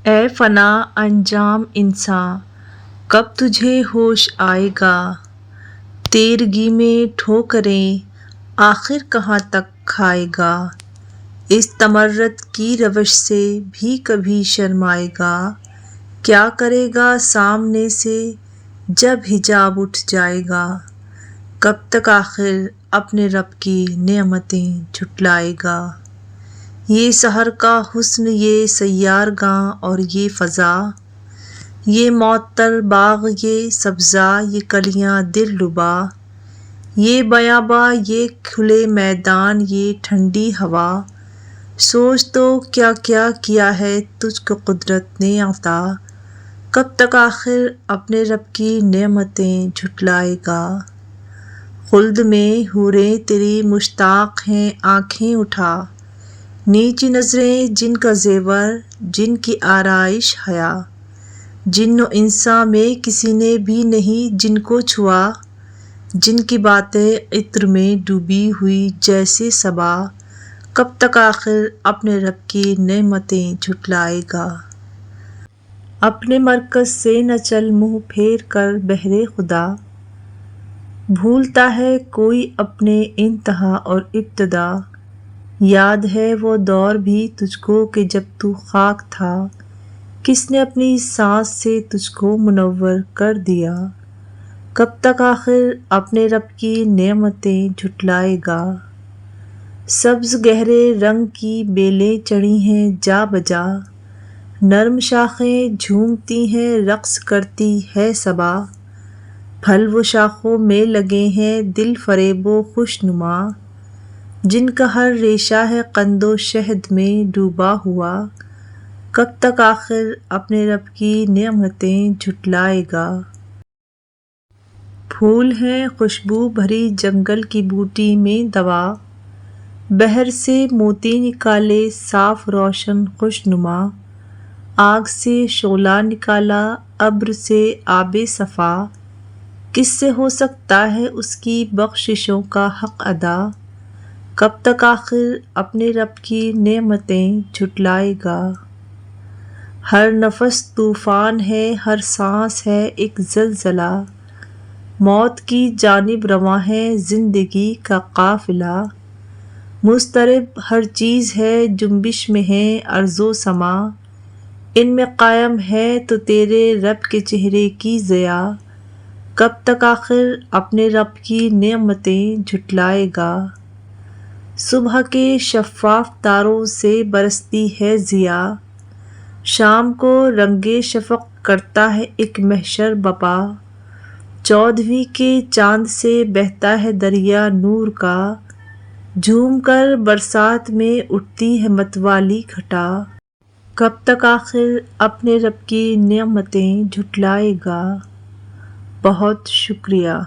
اے فنا انجام انساں، کب تجھے ہوش آئے گا؟ تیرگی میں ٹھوکریں آخر کہاں تک کھائے گا؟ اس تمرد کی روش سے بھی کبھی شرمائے گا؟ کیا کرے گا سامنے سے جب حجاب اٹھ جائے گا؟ کب تک آخر اپنے رب کی نعمتیں جھٹلائے گا؟ یہ سحر کا حسن، یہ سیارگاں اور یہ فضا، یہ معطر باغ، یہ سبزہ، یہ کلیاں دلربا، یہ بیاباں، یہ کھلے میدان، یہ ٹھنڈی ہوا، سوچ تو کیا کیا کیا ہے تجھ کو قدرت نے عطا؟ کب تک آخر اپنے رب کی نعمتیں جھٹلائے گا؟ خلد میں حوریں تیری مشتاق ہیں، آنکھیں اٹھا، نیچی نظریں جن کا زیور، جن کی آرائش حیا، جن و انساں میں کسی نے بھی نہیں جن کو چھوا، جن کی باتیں عطر میں ڈوبی ہوئی جیسے صبا، کب تک آخر اپنے رب کی نعمتیں جھٹلائے گا؟ اپنے مرکز سے نہ چل منہ پھیر کر بہر خدا، بھولتا ہے کوئی اپنے انتہا اور ابتدا، یاد ہے وہ دور بھی تجھ کو کہ جب تو خاک تھا، کس نے اپنی سانس سے تجھ کو منور کر دیا؟ کب تک آخر اپنے رب کی نعمتیں جھٹلائے گا؟ سبز گہرے رنگ کی بیلیں چڑھی ہیں جا بجا، نرم شاخیں جھومتی ہیں رقص کرتی ہے صبا، پھل وہ شاخوں میں لگے ہیں دل فریب و خوش نما، جن کا ہر ریشہ ہے قند و شہد میں ڈوبا ہوا، کب تک آخر اپنے رب کی نعمتیں جھٹلائے گا؟ پھول ہیں خوشبو بھری جنگل کی بوٹی میں دوا، بحر سے موتی نکالے صاف روشن خوش نما، آگ سے شعلہ نکالا ابر سے آب صفا، کس سے ہو سکتا ہے اس کی بخششوں کا حق ادا؟ کب تک آخر اپنے رب کی نعمتیں جھٹلائے گا؟ ہر نفس طوفان ہے، ہر سانس ہے ایک زلزلہ، موت کی جانب رواں ہے زندگی کا قافلہ، مضطرب ہر چیز ہے جنبش میں ہے ارض و سما، ان میں قائم ہے تو تیرے رب کے چہرے کی ضیا، کب تک آخر اپنے رب کی نعمتیں جھٹلائے گا؟ صبح کے شفاف تاروں سے برستی ہے ضیا، شام کو رنگ شفق کرتا ہے ایک محشر بپا، چودھویں کے چاند سے بہتا ہے دریا نور کا، جھوم کر برسات میں اٹھتی ہے متوالی گھٹا، کب تک آخر اپنے رب کی نعمتیں جھٹلائے گا؟ بہت شکریہ۔